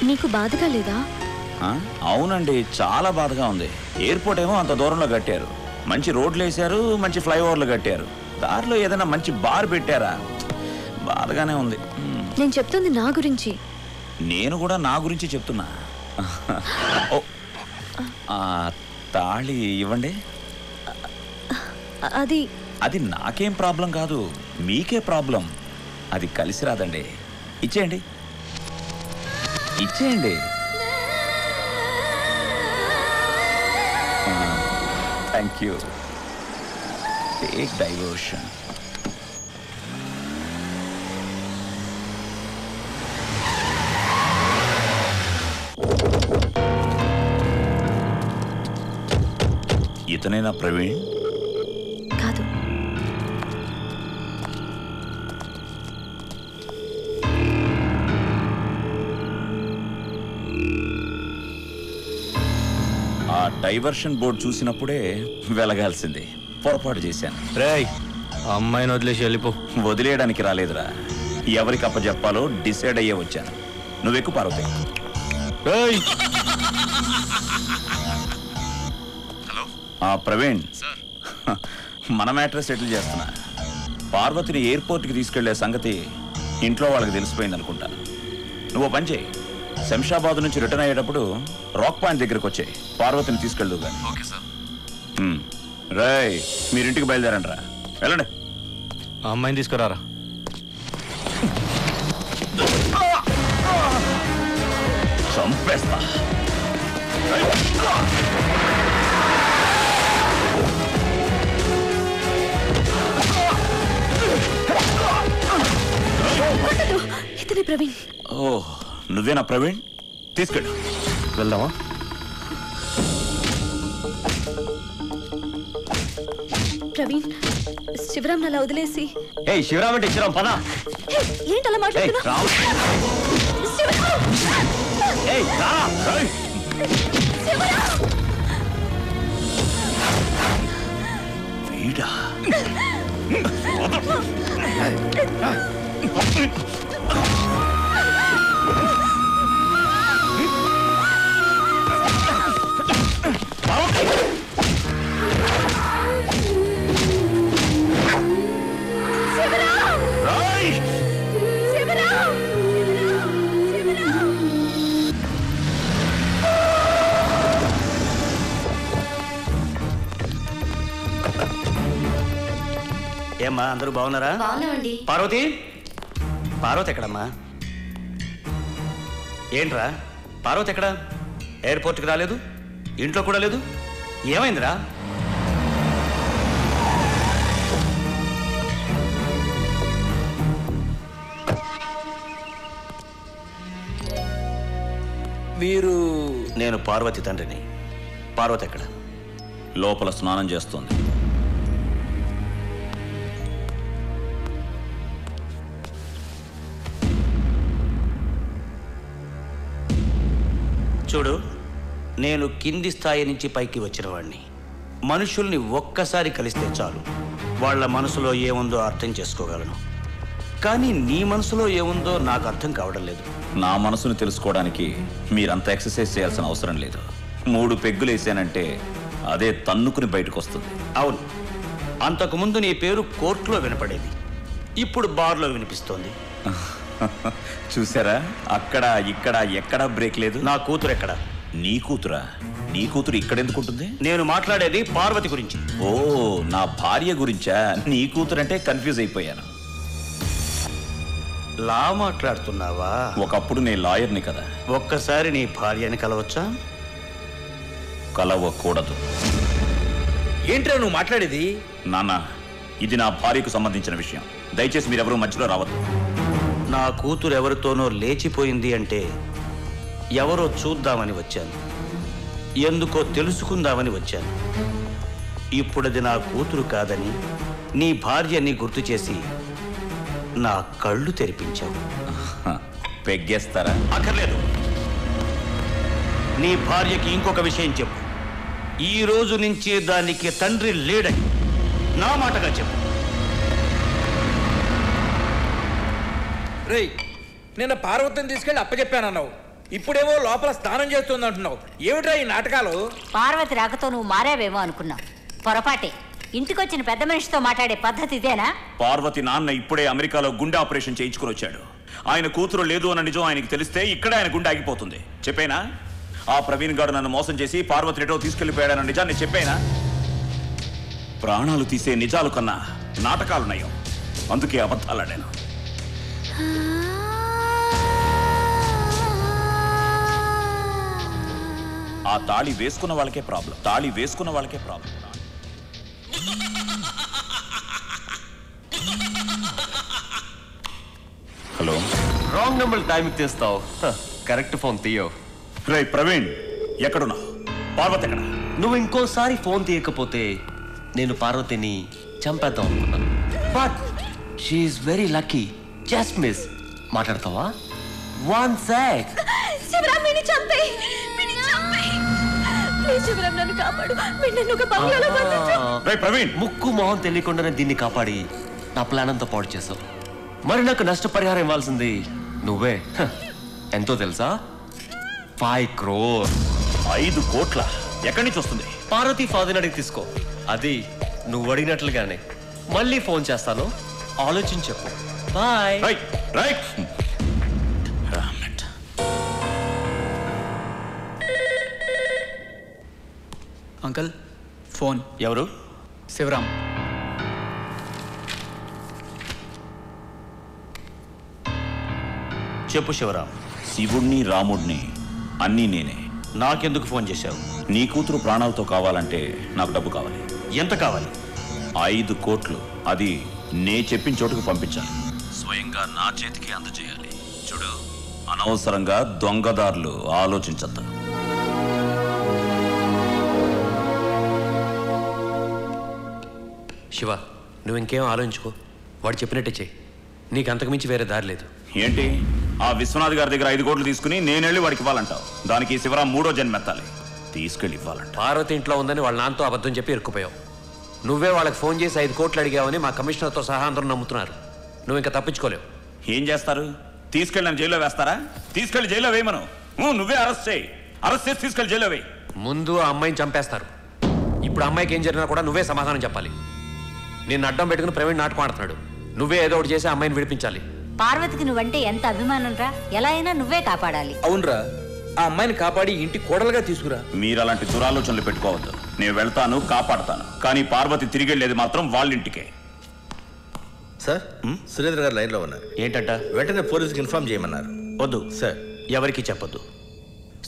నీకు బాధగా లేదా? అవునండి, చాలా బాధగా ఉంది. ఎయిర్పోర్ట్ ఏమో అంత దూరంలో కట్టారు, మంచి రోడ్లు వేశారు, మంచి ఫ్లైఓవర్లు కట్టారు, దారిలో ఏదైనా మంచి బార్ పెట్టారా? బాధగానే ఉంది. నేను చెప్తుంది నా గురించి. నేను కూడా నా గురించి చెప్తున్నా. తాళి ఇవ్వండి. అది అది నాకేం ప్రాబ్లం కాదు, మీకే ప్రాబ్లం. అది కలిసి రాదండి. ఇచ్చేయండి, ఇచ్చేయండి. Thank you. Take diversion. ఇతనేనా ప్రవీణ్? కాదు. ఆ డైవర్షన్ బోర్డు చూసినప్పుడే వెలగాల్సింది. పొరపాటు చేశాను. రేయ్, అమ్మాయిని వదిలేసి వెళ్ళిపో. వదిలేయడానికి రాలేదురా, ఎవరికి అప్పచెప్పాలో డిసైడ్ అయ్యే వచ్చాను. నువ్వెక్కు పార్వతి. ప్రవీణ్, మన మ్యాటర్ సెటిల్ చేస్తున్నా. పార్వతిని ఎయిర్పోర్ట్కి తీసుకెళ్లే సంగతి ఇంట్లో వాళ్ళకి తెలిసిపోయింది అనుకుంటాను. నువ్వు పని చేయి, శంషాబాద్ నుంచి రిటర్న్ అయ్యేటప్పుడు రాక్ పాయింట్ దగ్గరకు వచ్చాయి. పార్వతిని తీసుకెళ్దు కానీ. రాయ్, మీరింటికి బయలుదేరండి. వెళ్ళండి. ఆ అమ్మాయిని తీసుకురారా. చంపేస్తా. ఇతనే ప్రవీణ్. ఓహ్, నువ్వేనా ప్రవీణ్? తీసుకెళ్ళు. వెళ్దామా? ప్రవీణ్, శివరాం అలా వదిలేసి. శివరాం అంటే శివరాం, పద. ఏంటలా మాట్లాడుతున్నా? వీడా? ఏమ్మా, అందరూ బాగున్నారా? పార్వతి, పార్వతి ఎక్కడమ్మా? ఏంట్రా పార్వతి ఎక్కడా? ఎయిర్పోర్ట్కి రాలేదు, ఇంట్లో కూడా లేదు. ఏమైందిరా? మీరు? నేను పార్వతి తండ్రిని. పార్వతి ఎక్కడ? లోపల స్నానం చేస్తోంది. చూడు, నేను కింది స్థాయి నుంచి పైకి వచ్చిన వాడిని. మనుషుల్ని ఒక్కసారి కలిస్తే చాలు వాళ్ళ మనసులో ఏముందో అర్థం చేసుకోగలను. కానీ నీ మనసులో ఏముందో నాకు అర్థం కావడం లేదు. నా మనసును తెలుసుకోవడానికి మీరంత ఎక్సర్సైజ్ చేయాల్సిన అవసరం లేదు. 3 పెగ్గులు వేసానంటే అదే తన్నుకుని బయటకు వస్తుంది. అవును, అంతకుముందు నీ పేరు కోర్టులో వినపడేది, ఇప్పుడు బార్లో వినిపిస్తోంది. చూసారా, అక్కడ ఇక్కడ ఎక్కడా బ్రేక్ లేదు. నా కూతురు ఎక్కడ? నీ కూతురా? నీ కూతురు ఇక్కడెందుకుంటుంది? నేను మాట్లాడేది పార్వతి గురించి. ఓ, నా భార్య గురించా? నీ కూతురంటే కన్ఫ్యూజ్ అయిపోయాను. లా మాట్లాడుతున్నావా? ఒకప్పుడు నేను లాయర్ని కదా. ఒక్కసారి నీ భార్యని కలవచ్చా? కలవకూడదు. ఏంట్రా నువ్వు మాట్లాడేది? నాన్న, ఇది నా భార్యకు సంబంధించిన విషయం. దయచేసి మీరెవరూ మధ్యలో రావద్దు. నా కూతురు ఎవరితోనో లేచిపోయింది అంటే ఎవరో చూద్దామని వచ్చాను, ఎందుకో తెలుసుకుందామని వచ్చాను. ఇప్పుడది నా కూతురు కాదని నీ భార్యని గుర్తు చేసి నా కళ్ళు తెరిపించావు. పెగ్గేస్తారా? అక్కర్లేదు. నీ భార్యకి ఇంకొక విషయం చెప్పు. ఈ రోజు నుంచి దానికి తండ్రి లేడని నా మాటగా చెప్పు. రేయ్, నిన్న పార్వతిని తీసుకెళ్ళి అప్పచెప్పానన్నావు. ఇప్పుడేమో లోపల స్నానం చేస్తుంది అంటున్నావు. ఏమిట్రా ఈ నాటకాలు? పార్వతి రాకతో నువ్వు మారావేమో అనుకున్నావు. పొరపాటే. ఇంటికొచ్చిన పెద్ద మనిషితో మాట్లాడే పద్ధతి ఇదేనా? పార్వతి నాన్న ఇప్పుడే అమెరికాలో గుండె ఆపరేషన్ చేయించుకుని వచ్చాడు. ఆయన కూతురు లేదు అన్న నిజం ఆయనకి తెలిస్తే ఇక్కడే ఆయన గుండె ఆగిపోతుంది. చెప్పేనా? ఆ ప్రవీణ్ గారు నన్ను మోసం చేసి పార్వతి రెటో తీసుకెళ్లిపోయాడన్న నిజాన్ని చెప్పేనా? ప్రాణాలు తీసే నిజాలు కన్నా నాటకాలున్నాయో, అందుకే అబద్ధాలాడాను. ఆ తాళి వేసుకున్న వాళ్ళకే ప్రాబ్లం. తాళి వేసుకున్న వాళ్ళకే ప్రాబ్లం. హలో. రాంగ్ నెంబర్ టైంకి తీస్తావు. కరెక్ట్ ఫోన్ తీయో. రే ప్రవీణ్, ఎక్కడున్నావు? పార్వతి ఎక్కడ? నువ్వు ఇంకోసారి ఫోన్ తీయకపోతే నేను పార్వతిని చంపేద్దాం అనుకున్నాను. But she is very lucky. Just miss. మాట్లాడతావా? 1 sec. శివరాం వీడిని చంపేయ్. ప్లీజ్ శివరాం, నన్ను కాపాడు. నన్ను ఒక బంగ్లాలో బంధించు. రే ప్రవీణ్, ముక్కు మొహం తెలియకుండానే దీన్ని కాపాడి నా ప్లాన్ అంతా పాడు చేసావు. మరి నాకు నష్టపరిహారం ఇవ్వాల్సింది నువ్వే. ఎంతో తెలుసా? 5 crore. 5 కోట్ల ఎక్కడి నుంచి వస్తుంది? పార్వతి ఫాదర్ అడిగి తీసుకో. అది నువ్వు అడిగినట్లుగానే. మళ్ళీ ఫోన్ చేస్తాను, ఆలోచించి చెప్పు. బాయ్. రైట్. Uncle phone. ఎవరు? శివరాం. చెప్పు శివరాం. శివుణ్ణి రాముడిని అన్నీ నేనే. నాకెందుకు ఫోన్ చేశావు? నీ కూతురు ప్రాణాలతో కావాలంటే నాకు డబ్బు కావాలి. ఎంత కావాలి? 5 కోట్లు. అది నే చెప్పిన చోటుకు పంపించాలి. స్వయంగా నా చేతికి అందజేయాలి. చూడు, అనవసరంగా దొంగదారులు ఆలోచించద్దు. శివ, నువ్వు ఇంకేం ఆలోచించుకో. వాడు చెప్పినట్టే చెయ్యి. నీకు అంతకుమించి వేరే దారి లేదు. ఏంటి, ఆ విశ్వనాథ్ గారి దగ్గర 5 కోట్లు తీసుకుని నేనెళ్ళి వాడికి ఇవ్వాలంటావు? దానికి శివరాం 3వ జన్మెత్తాలి. తీసుకెళ్ళి ఇవ్వాలంట. పార్వతి ఇంట్లో ఉందని వాళ్ళ నాన్నతో అబద్ధం చెప్పి ఇరుక్కుపోయావు. నువ్వే వాళ్ళకి ఫోన్ చేసి 5 కోట్లు అడిగావని మా కమిషనర్తో సహా అందరూ నమ్ముతున్నారు. నువ్వు ఇంకా తప్పించుకోలేవు. ఏం చేస్తారు? తీసుకెళ్ళి నన్ను జైల్లో వేస్తారా? తీసుకెళ్ళి జైల్లో వేయమను. నువ్వే అరెస్ట్ చేయి. అరెస్ట్ చేసి తీసుకెళ్ళి జైల్లో వేయి. ముందు ఆ అమ్మాయిని చంపేస్తారు. ఇప్పుడు అమ్మాయికి ఏం జరిగినా కూడా నువ్వే సమాధానం చెప్పాలి. నిన్ను అడ్డం పెట్టుకుని ప్రవీణ్ నాటకం ఆడుతున్నాడు. నువ్వే ఏదో ఒకటి చేసి అమ్మాయిని విడిపించాలి. పార్వతికి నువ్వంటే ఎంత అభిమానం రా. ఎలా అయినా నువ్వే కాపాడాలి. అవునరా, ఆ అమ్మాయిని కాపాడి ఇంటి కోడలుగా తీసుకురా. మీరు అలాంటి దురాలోచనలు పెట్టుకోవద్దు. నేను వెళ్తాను, కాపాడతాను. కానీ పార్వతి తిరిగి వెళ్ళేది మాత్రం వాళ్ళింటికే. సార్, సురేంద్ర గారు లైన్లో ఉన్నారు. ఏంటంట? వెంటనే పోలీసుకి ఇన్ఫార్మ్ చేయమన్నారు. వద్దు సార్. ఎవరికి చెప్పొద్దు.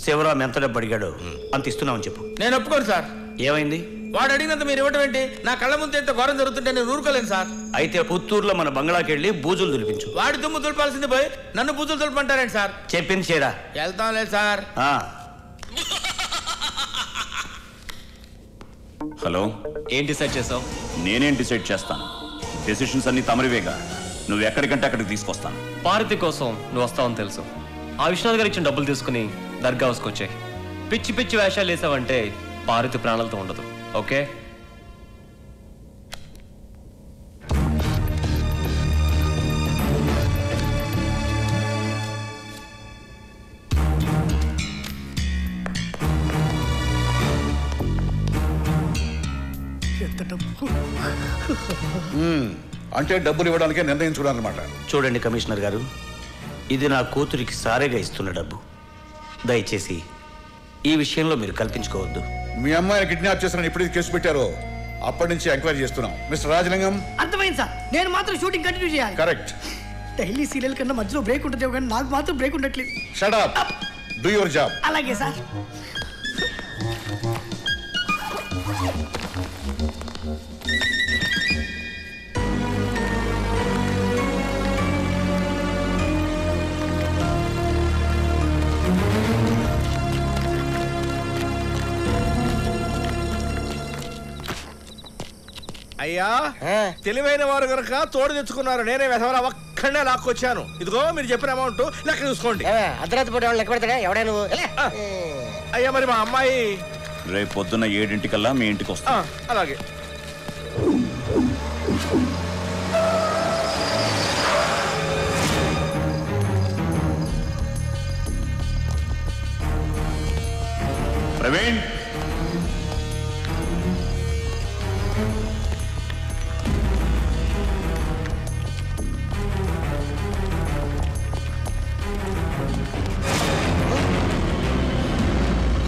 శివరాం ఎంత డబ్బు అడిగాడో అంత ఇస్తున్నామని చెప్పు. నేను ఒప్పుకోను సార్. ఏమైంది? వాడు అడిగినంత మీరు ఇవ్వటం ఏంటి? నా కళ్ళ ముందు ఎంత ఘోరం జరుగుతుంటే నేను ఊరుకోలేను సార్. అయితే పుత్తూరులో మన బంగ్లాకి వెళ్ళి బూజులు దులిపించు. వాడి దుమ్ము దులపాల్సింది పోయి నన్ను బూజులు దులపంటారేంటి సార్? చెప్పింది చేరా. వెళ్తాం లేదు సార్. హలో. ఏం డిసైడ్ చేసావు? నేనేం డిసైడ్ చేస్తాను? డెసిషన్స్ అన్ని తమరివేగా. నువ్వు ఎక్కడికంటే అక్కడికి తీసుకొస్తాను. పార్వతి కోసం నువ్వు వస్తావని తెలుసు. ఆ విశ్వనాథ్ గారు ఇచ్చిన డబ్బులు తీసుకుని దర్గా హౌస్కి వచ్చాయి. పిచ్చి పిచ్చి వేషాలు వేసావంటే పార్వతి ప్రాణాలతో ఉండదు. ఓకే? అంటే డబ్బులు ఇవ్వడానికే నిర్ణయించుకున్నారన్నమాట. చూడండి కమిషనర్ గారు, ఇది నా కూతురికి సారేగా ఇస్తున్న డబ్బు. దయచేసి ఈ విషయంలో మీరు కల్పించుకోవద్దు. మీ అమ్మాయిని కిడ్నాప్ చేసిన ఎప్పుడైతే కేసు పెట్టారో అప్పటి నుంచి ఎంక్వైరీ చేస్తున్నాం. మిస్టర్ రాజలింగం. అర్థమైంది సార్. నేను మాత్రం షూటింగ్ కంటిన్యూ చేయాలి. కరెక్ట్. డైలీ సీరియల్ కన్నా మధ్యలో బ్రేక్ ఉంటుంది కానీ నాకు మాత్రం బ్రేక్ ఉండట్లేదు. Shut up. Do your job. అలాగే సార్. అయ్యా, తెలివైన వారు కనుక తోడు తెచ్చుకున్నారు. నేనే వెధవరా ఒక్కడే లాక్కొచ్చాను. ఇదిగో మీరు చెప్పిన అమౌంట్ లెక్క చూసుకోండి. అర్ధరాత్రి పూట లెక్క పెడతాడా ఎవడా నువ్వు? అయ్యా, మరి మా అమ్మాయి రేపు పొద్దున్న 7 మీ ఇంటికి వస్తా. అలాగే. ప్రవీణ్,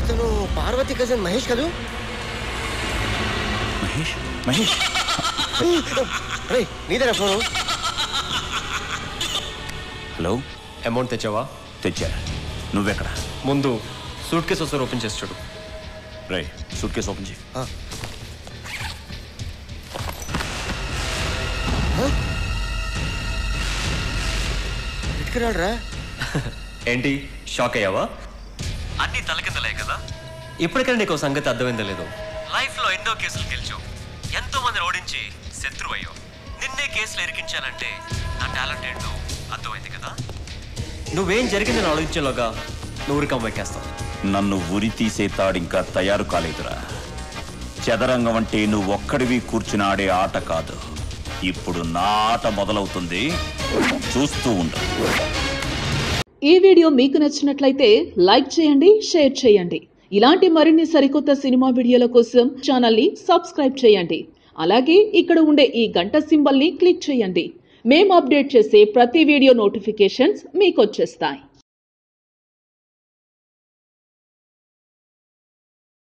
ఇతను పార్వతి కజిన్ మహేష్ కదూ? మహేష్ మహేష్ రే నీదేనా ఫోను? హలో, అమౌంట్ తెచ్చావా? తెచ్చా. నువ్వెక్కడ? ముందు సూట్ కేసు వస్తారు, ఓపెన్ చేసి చూడు. రే, సూట్ కేసు ఓపెన్ చేయి. ఎట్టుకురాడురా. ఏంటి షాక్ అయ్యావా? అన్ని తలకిందలే కదా. ఇప్పటికైనా నీకు సంగతి అర్థమైందో లేదో, లైఫ్లో ఎన్నో కేసులు గెలిచావు, ఎంతో మందిని ఓడించి శత్రువు అయ్యావు. నిన్నే కేసులు ఇరికించానంటే నా టాలెంట్ ఏంటో అర్థమైంది కదా. నువ్వేం జరిగిందని ఆలోచించేలోగా నువ్వు రికం ఎక్కేస్తావు. నన్ను ఉరి తీసే తాడింకా తయారు కాలేదురా. చదరంగం అంటే నువ్వు ఒక్కడివి కూర్చుని ఆడే ఆట కాదు. ఇప్పుడు నా ఆట మొదలవుతుంది, చూస్తూ ఉండు. ఈ వీడియో మీకు నచ్చినట్లయితే లైక్ చేయండి, షేర్ చేయండి. ఇలాంటి మరిన్ని సరికొత్త సినిమా వీడియోల కోసం ఛానల్ని సబ్స్క్రైబ్ చేయండి. అలాగే ఇక్కడ ఉండే ఈ గంట సింబల్ని క్లిక్ చేయండి. మేము అప్డేట్ చేసే ప్రతి వీడియో నోటిఫికేషన్స్ మీకు వచ్చేస్తాయి.